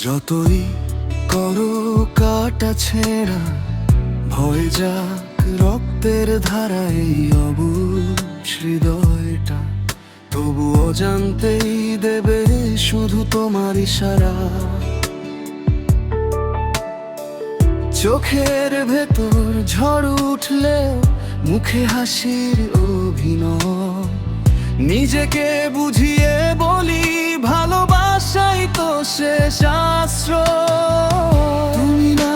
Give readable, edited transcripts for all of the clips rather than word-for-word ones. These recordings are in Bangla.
যতই করো কাটা ছেঁড়া, ভয়ে যাক রক্তের ধারায় অবুঝ হৃদয়টা, তবু অজান্তেই দেবে শুধু তোমার ইশারা। চোখের ভেতর ঝড় উঠলেও মুখে হাসির অভিনয়, নিজেকে বুঝিয়ে বলি ভালোবাসাই তো শেষ আশ্রয়। তুমি না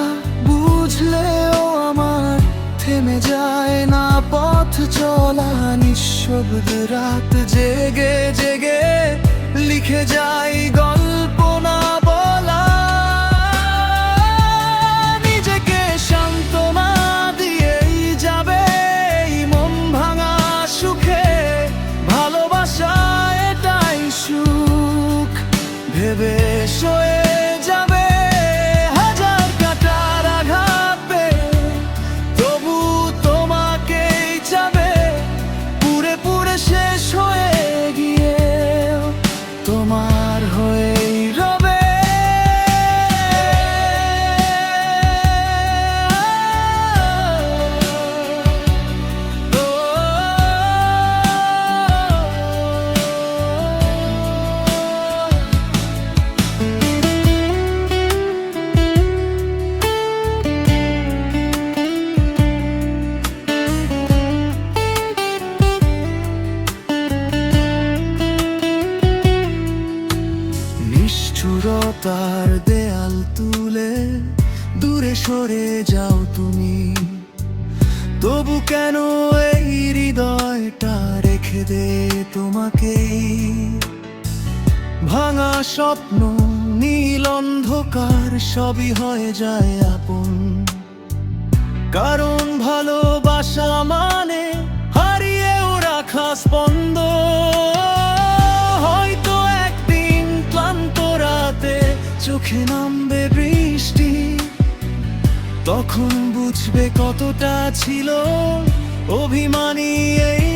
বুঝলেও আমার থেমে যায় না পথ চলা, নিঃশব্দ রাত জেগে জেগে লিখে যাই গল্প না বলা। নিজেকে সান্ত্বনা দিয়েই যাবে এই মন ভাঙা সুখে, ভালোবাসা এটাই সুখ ভেবে সয়ে যাবে হাজার কাটার আঘাত পেয়ে, তবু তোমাকেই চাবে পুরে পুরে শেষ হয়ে গিয়ে তোমার হয়েই রবে। নিষ্ঠুরতার দেয়াল তুলে দূরে সরে যাও তুমি, তবু কেন এই হৃদয়টা রেখে দে তোমাকে। ভাঙা স্বপ্ন নীল অন্ধকার সবই হয়ে যায় আপন, কারণ ভালোবাসা মানে হারিয়েও রাখা স্পন্দ। হয়তো একদিন ক্লান্ত রাতে চোখে নামবে বৃষ্টি, তখন বুঝবে কতটা ছিল অভিমানী এই